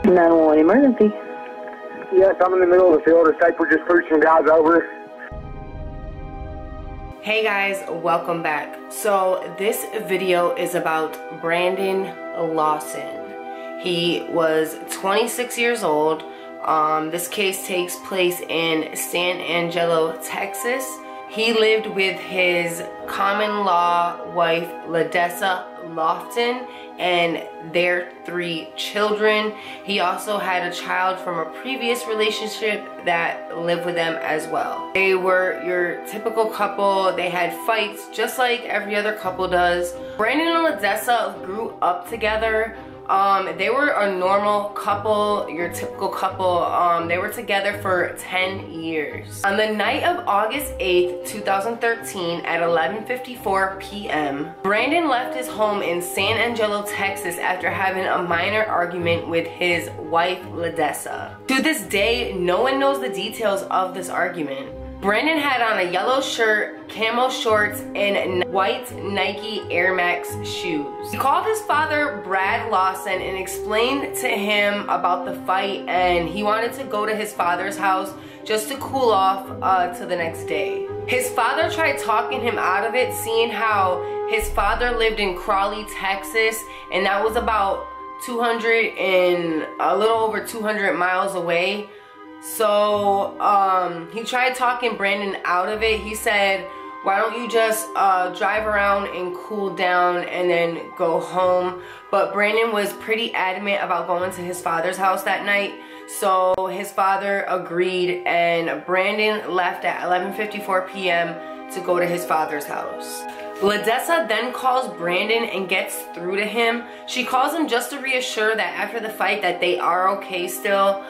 911 emergency. Yes, I'm in the middle of the field. It's like we're just pushing guys over. Hey guys, welcome back. So this video is about Brandon Lawson. He was 26 years old. This case takes place in San Angelo, Texas. He lived with his common law wife, Ladessa Lawson, and their 3 children. He also had a child from a previous relationship that lived with them as well. They were your typical couple. They had fights just like every other couple does. Brandon and Ladessa grew up together. They were a normal couple, your typical couple. They were together for 10 years. On the night of August 8th, 2013 at 11:54 p.m., Brandon left his home in San Angelo, Texas after having a minor argument with his wife, Ladessa. To this day, no one knows the details of this argument. Brandon had on a yellow shirt, camo shorts, and white Nike Air Max shoes. He called his father, Brad Lawson, and explained to him about the fight, and he wanted to go to his father's house just to cool off till the next day. His father tried talking him out of it, seeing how his father lived in Crawley, Texas, and that was about a little over 200 miles away. So he tried talking Brandon out of it. He said, why don't you just drive around and cool down and then go home? But Brandon was pretty adamant about going to his father's house that night. So his father agreed, and Brandon left at 11:54 p.m. to go to his father's house. Ladessa then calls Brandon and gets through to him. She calls him just to reassure that after the fight that they are okay still.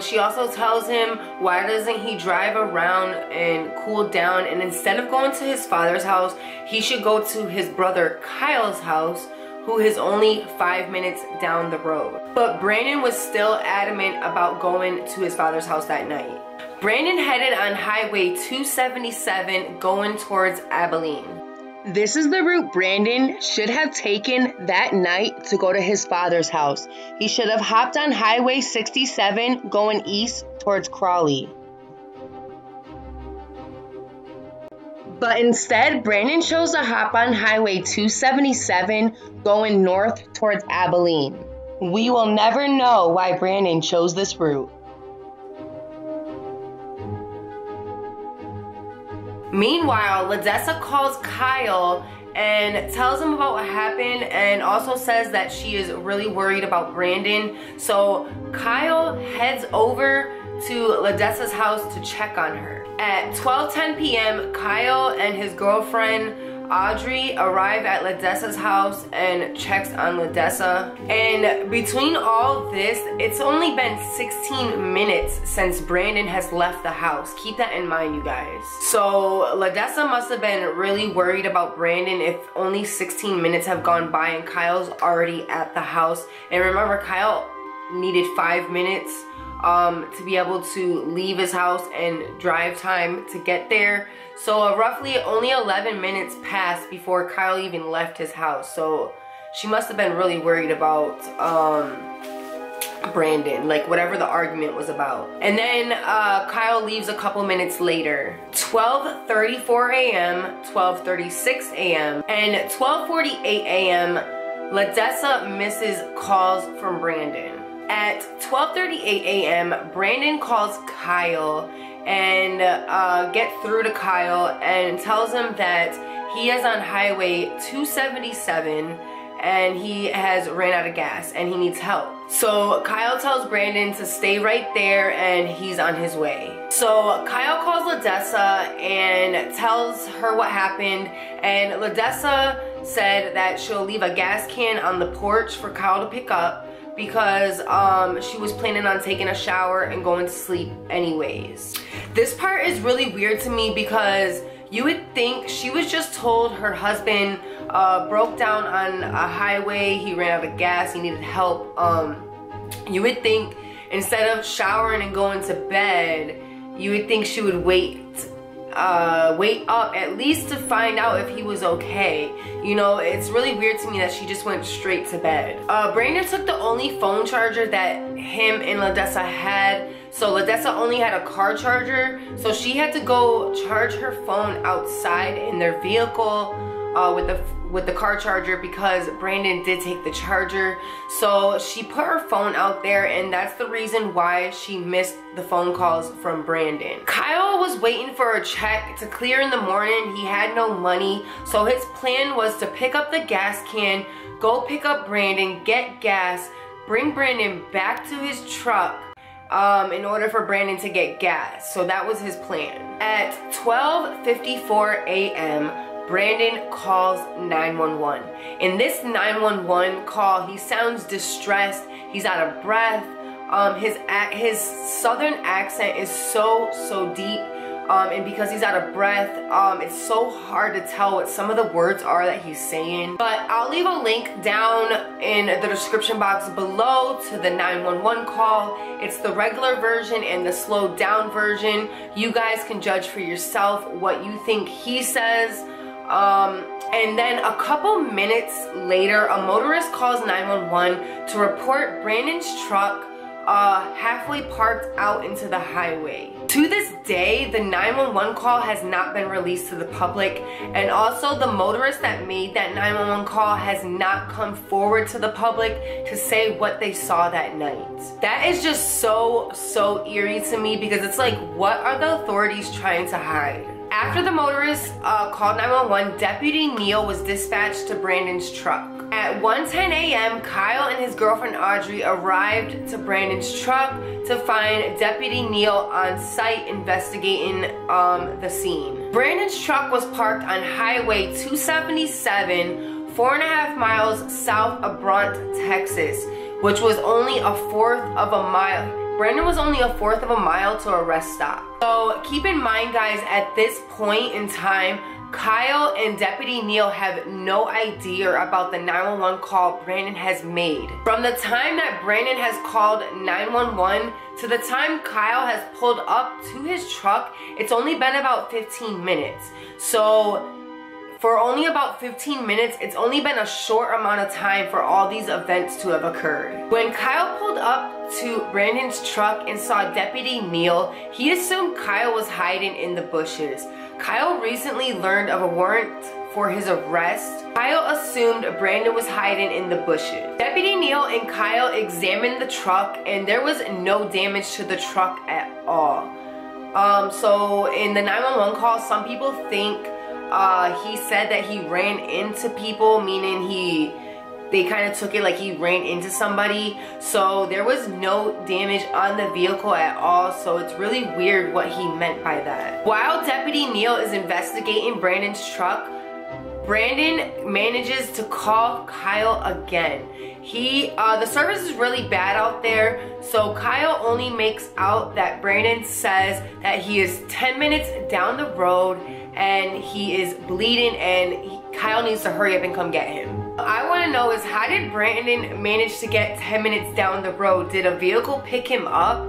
She also tells him why doesn't he drive around and cool down, and instead of going to his father's house, he should go to his brother Kyle's house, who is only 5 minutes down the road. But Brandon was still adamant about going to his father's house that night. Brandon headed on Highway 277 going towards Abilene. This is the route Brandon should have taken that night to go to his father's house. He should have hopped on Highway 67 going east towards Crawley. But instead, Brandon chose to hop on Highway 277 going north towards Abilene. We will never know why Brandon chose this route. Meanwhile, Ladessa calls Kyle and tells him about what happened, and also says that she is really worried about Brandon. So Kyle heads over to Ladessa's house to check on her. At 12:10 p.m., Kyle and his girlfriend Audrey arrive at Ladessa's house and checks on Ladessa. And between all this, it's only been 16 minutes since Brandon has left the house. Keep that in mind, you guys. So Ladessa must have been really worried about Brandon if only 16 minutes have gone by and Kyle's already at the house. And remember, Kyle needed 5 minutes to be able to leave his house and drive time to get there. So roughly only 11 minutes passed before Kyle even left his house. So she must have been really worried about Brandon, like whatever the argument was about. And then Kyle leaves a couple minutes later. 12:34 a.m., 12:36 a.m., and 12:48 a.m., Ladessa misses calls from Brandon. At 12:38 a.m., Brandon calls Kyle and gets through to Kyle and tells him that he is on Highway 277 and he has ran out of gas and he needs help. So Kyle tells Brandon to stay right there and he's on his way. So Kyle calls Ladessa and tells her what happened, and Ladessa said that she'll leave a gas can on the porch for Kyle to pick up because she was planning on taking a shower and going to sleep anyways. This part is really weird to me because you would think she was just told her husband broke down on a highway, he ran out of gas, he needed help. You would think instead of showering and going to bed, you would think she would wait wait up at least to find out if he was okay. You know, it's really weird to me that she just went straight to bed. Brandon took the only phone charger that him and LaDessa had. So LaDessa only had a car charger, so she had to go charge her phone outside in their vehicle with the car charger because Brandon did take the charger. So she put her phone out there, and that's the reason why she missed the phone calls from Brandon. Kyle was waiting for a check to clear in the morning. He had no money, so his plan was to pick up the gas can, go pick up Brandon, get gas, bring Brandon back to his truck in order for Brandon to get gas. So that was his plan. At 12:54 a.m., Brandon calls 911. In this 911 call, he sounds distressed. He's out of breath. His southern accent is so deep. And because he's out of breath, it's so hard to tell what some of the words are that he's saying. But I'll leave a link down in the description box below to the 911 call. It's the regular version and the slowed down version. You guys can judge for yourself what you think he says. And then a couple minutes later, a motorist calls 911 to report Brandon's truck halfway parked out into the highway. To this day, the 911 call has not been released to the public, and also the motorist that made that 911 call has not come forward to the public to say what they saw that night. That is just so eerie to me, because it's like, what are the authorities trying to hide? After the motorist called 911, Deputy Neil was dispatched to Brandon's truck. At 1:10 a.m., Kyle and his girlfriend Audrey arrived to Brandon's truck to find Deputy Neil on site investigating the scene. Brandon's truck was parked on Highway 277, 4.5 miles south of Bront, Texas, which was only a fourth of a mile. Brandon was only a fourth of a mile to a rest stop. So keep in mind, guys, at this point in time, Kyle and Deputy Neil have no idea about the 911 call Brandon has made. From the time that Brandon has called 911 to the time Kyle has pulled up to his truck, it's only been about 15 minutes. So for only about 15 minutes, it's only been a short amount of time for all these events to have occurred. When Kyle pulled up to Brandon's truck and saw Deputy Neil, he assumed Kyle was hiding in the bushes. Kyle recently learned of a warrant for his arrest. Kyle assumed Brandon was hiding in the bushes. Deputy Neil and Kyle examined the truck, and there was no damage to the truck at all. So in the 911 call, some people think he said that he ran into people, meaning they kind of took it like he ran into somebody. So there was no damage on the vehicle at all. So it's really weird what he meant by that. While Deputy Neil is investigating Brandon's truck, Brandon manages to call Kyle again. The service is really bad out there, so Kyle only makes out that Brandon says that he is 10 minutes down the road and he is bleeding, and Kyle needs to hurry up and come get him. I want to know is, how did Brandon manage to get 10 minutes down the road? Did a vehicle pick him up?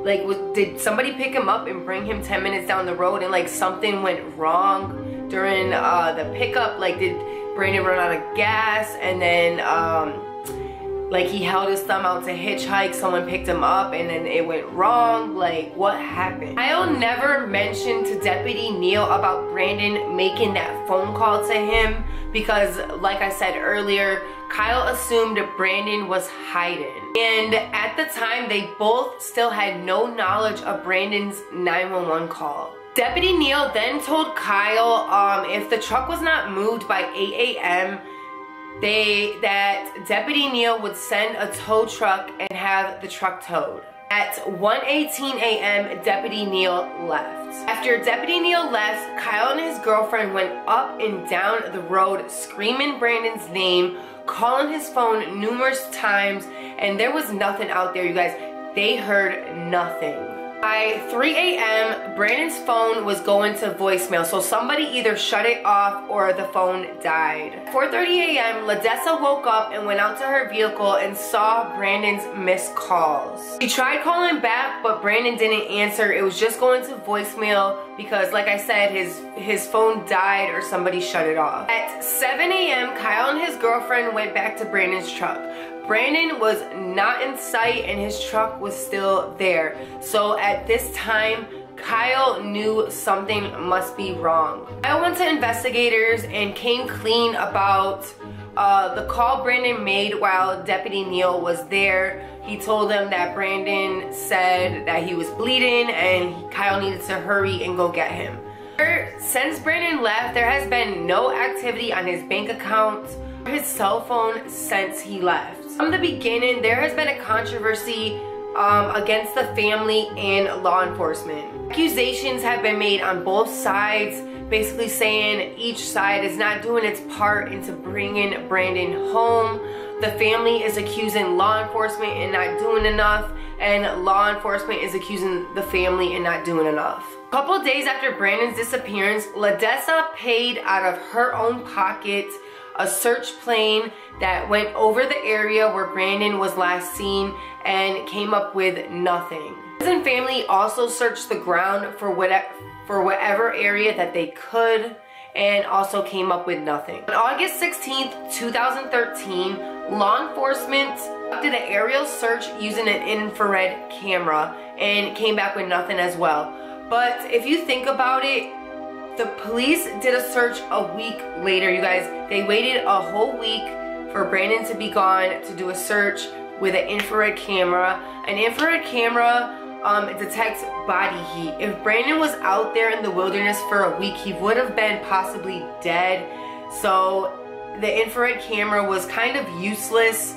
Like, did somebody pick him up and bring him 10 minutes down the road, and like something went wrong during the pickup? Like, did Brandon run out of gas, and then like he held his thumb out to hitchhike, someone picked him up and then it went wrong? Like, what happened? Kyle never mentioned to Deputy Neil about Brandon making that phone call to him because, like I said earlier, Kyle assumed Brandon was hiding. And at the time, they both still had no knowledge of Brandon's 911 call. Deputy Neil then told Kyle if the truck was not moved by 8 a.m., that Deputy Neil would send a tow truck and have the truck towed. At 1:18 a.m., Deputy Neil left. After Deputy Neil left, Kyle and his girlfriend went up and down the road screaming Brandon's name, calling his phone numerous times, and there was nothing out there, you guys. They heard nothing. By 3 a.m., Brandon's phone was going to voicemail, so somebody either shut it off or the phone died. At 4:30 a.m., Ladessa woke up and went out to her vehicle and saw Brandon's missed calls. She tried calling back, but Brandon didn't answer. It was just going to voicemail because, like I said, his phone died or somebody shut it off. At 7 a.m., Kyle and his girlfriend went back to Brandon's truck. Brandon was not in sight and his truck was still there. So at this time, Kyle knew something must be wrong. Kyle went to investigators and came clean about the call Brandon made while Deputy Neal was there. He told them that Brandon said that he was bleeding and Kyle needed to hurry and go get him. Since Brandon left, there has been no activity on his bank account or his cell phone since he left. From the beginning, there has been a controversy against the family and law enforcement. Accusations have been made on both sides, basically saying each side is not doing its part into bringing Brandon home. The family is accusing law enforcement and not doing enough, and law enforcement is accusing the family and not doing enough. A couple days after Brandon's disappearance, Ladessa paid out of her own pocket a search plane that went over the area where Brandon was last seen and came up with nothing. His family also searched the ground for whatever area that they could and also came up with nothing. On August 16th, 2013, law enforcement did an aerial search using an infrared camera and came back with nothing as well. But if you think about it, the police did a search a week later, you guys. They waited a whole week for Brandon to be gone to do a search with an infrared camera. An infrared camera detects body heat. If Brandon was out there in the wilderness for a week, he would have been possibly dead. So the infrared camera was kind of useless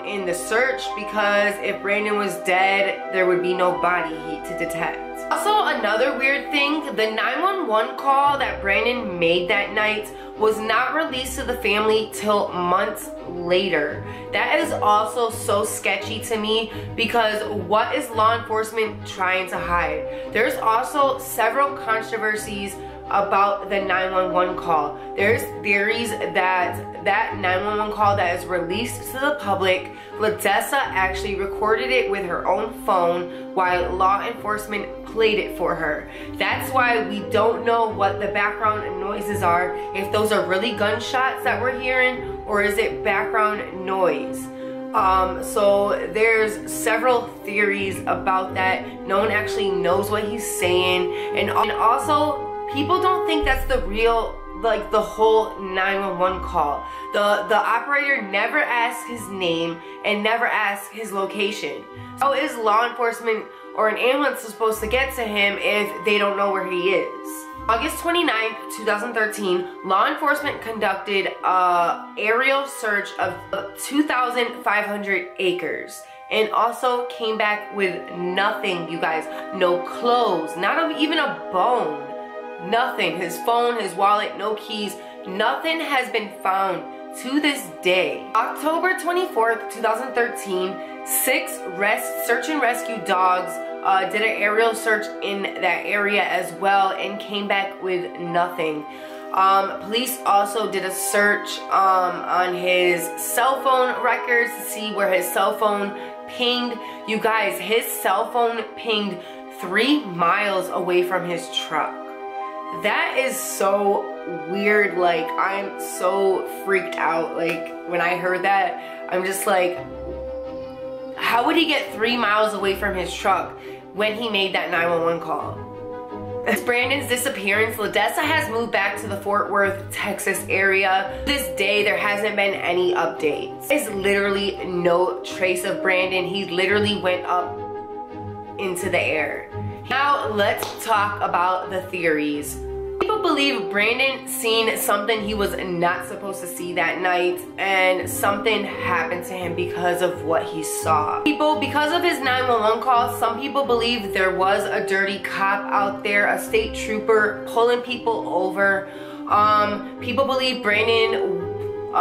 in the search because if Brandon was dead, there would be no body heat to detect. Also, another weird thing, the 911 call that Brandon made that night was not released to the family till months later. That is also so sketchy to me because what is law enforcement trying to hide? There's also several controversies about the 911 call. There's theories that that 911 call that is released to the public, Ladessa actually recorded it with her own phone while law enforcement played it for her. That's why we don't know what the background noises are, if those are really gunshots that we're hearing or is it background noise. So there's several theories about that. No one actually knows what he's saying, and also people don't think that's the real, like the whole 911 call. The operator never asked his name and never asked his location. How is law enforcement or an ambulance supposed to get to him if they don't know where he is? August 29th, 2013, law enforcement conducted an aerial search of 2,500 acres and also came back with nothing, you guys. No clothes, not even a bone. Nothing. His phone, his wallet, no keys. Nothing has been found to this day. October 24th, 2013, 6 search and rescue dogs did an aerial search in that area as well and came back with nothing. Police also did a search on his cell phone records to see where his cell phone pinged. You guys, his cell phone pinged 3 miles away from his truck. That is so weird. Like, I'm so freaked out. Like, when I heard that, I'm just like, how would he get 3 miles away from his truck when he made that 911 call? Since Brandon's disappearance, Ladessa has moved back to the Fort Worth, Texas area. To this day, there hasn't been any updates. There's literally no trace of Brandon. He literally went up into the air. Now let's talk about the theories. People believe Brandon seen something he was not supposed to see that night, and something happened to him because of what he saw. Because of his 911 call, some people believe there was a dirty cop out there, a state trooper pulling people over. People believe Brandon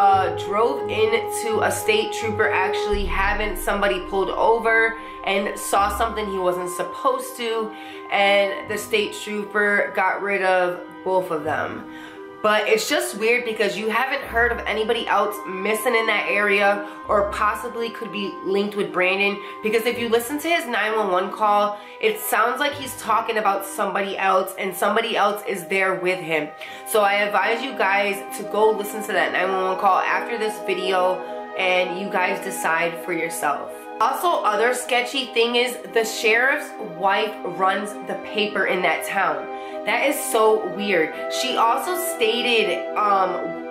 drove into a state trooper actually having somebody pulled over and saw something he wasn't supposed to, and the state trooper got rid of both of them. But it's just weird because you haven't heard of anybody else missing in that area or possibly could be linked with Brandon, because if you listen to his 911 call, it sounds like he's talking about somebody else and somebody else is there with him. So I advise you guys to go listen to that 911 call after this video and you guys decide for yourself. Also, other sketchy thing is the sheriff's wife runs the paper in that town. That is so weird. She also stated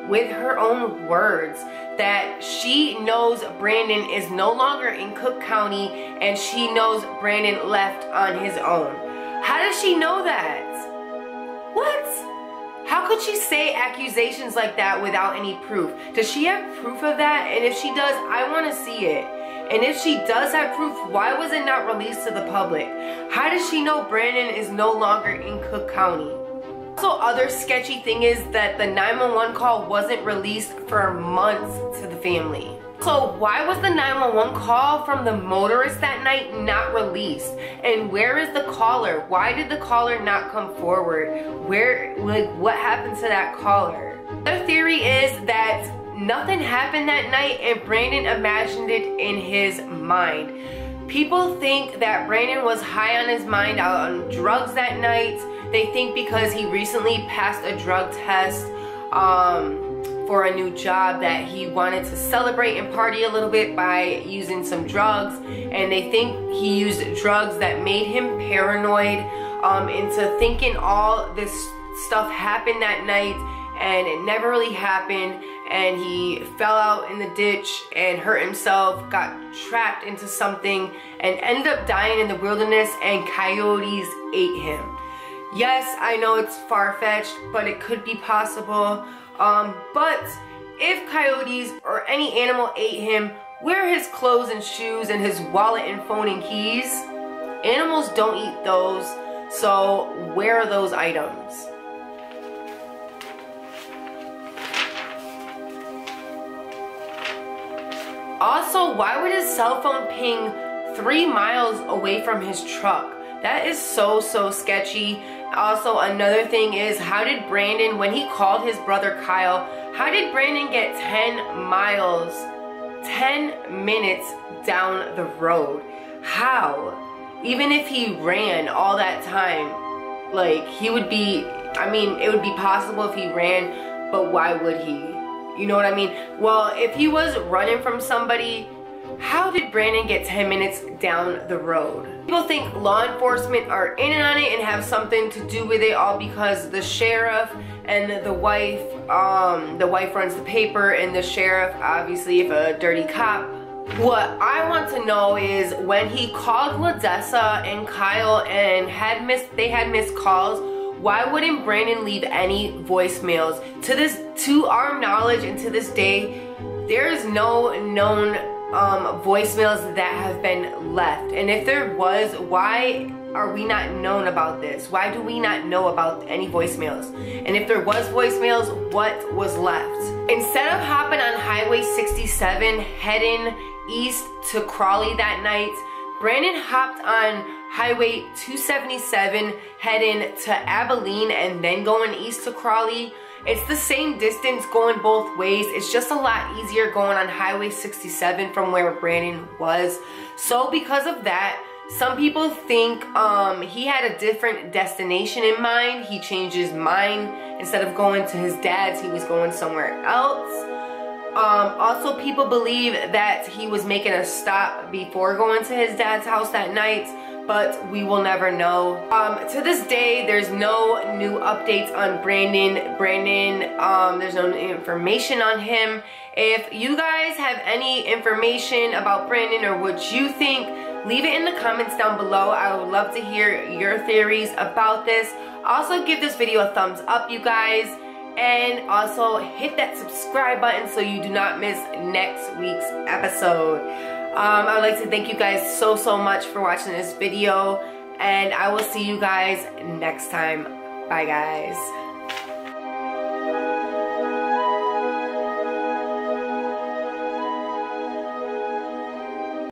with her own words that she knows Brandon is no longer in Cook County and she knows Brandon left on his own. How does she know that? What? How could she say accusations like that without any proof? Does she have proof of that? And if she does, I want to see it. And if she does have proof, why was it not released to the public? How does she know Brandon is no longer in Cook County? Also, other sketchy thing is that the 911 call wasn't released for months to the family. So why was the 911 call from the motorist that night not released? And where is the caller? Why did the caller not come forward? What happened to that caller? Another theory is that nothing happened that night and Brandon imagined it in his mind. People think that Brandon was high on his mind out on drugs that night. They think because he recently passed a drug test for a new job that he wanted to celebrate and party a little bit by using some drugs, and they think he used drugs that made him paranoid into thinking all this stuff happened that night and it never really happened, and he fell out in the ditch and hurt himself, got trapped into something and ended up dying in the wilderness and coyotes ate him. Yes, I know it's far-fetched, but it could be possible. But if coyotes or any animal ate him, where are his clothes and shoes and his wallet and phone and keys? Animals don't eat those, so where are those items? Also, why would his cell phone ping 3 miles away from his truck? That is so sketchy. Also, another thing is, how did Brandon, when he called his brother Kyle, how did Brandon get 10 miles, 10 minutes down the road? How? Even if he ran all that time, like, he would be, I mean, it would be possible if he ran, but why would he? You know what I mean? Well, if he was running from somebody, how did Brandon get 10 minutes down the road? People think law enforcement are in on it and have something to do with it all because the sheriff and the wife runs the paper, and the sheriff, obviously, if a dirty cop. What I want to know is when he called LaDessa and Kyle and they had missed calls, why wouldn't Brandon leave any voicemails? To our knowledge and to this day, there is no known voicemails that have been left. And if there was, why are we not known about this? Why do we not know about any voicemails? And if there was voicemails, what was left? Instead of hopping on Highway 67 heading east to Crawley that night, Brandon hopped on Highway 277 heading to Abilene and then going east to Crawley. It's the same distance going both ways. It's just a lot easier going on Highway 67 from where Brandon was. So because of that, some people think he had a different destination in mind. He changed his mind. Instead of going to his dad's, he was going somewhere else. Also, people believe that he was making a stop before going to his dad's house that night, but we will never know. To this day, there's no new updates on Brandon. There's no information on him. If you guys have any information about Brandon or what you think, leave it in the comments down below. I would love to hear your theories about this. Also, give this video a thumbs up, you guys. And also hit that subscribe button so you do not miss next week's episode. I would like to thank you guys so much for watching this video, and I will see you guys next time. Bye guys.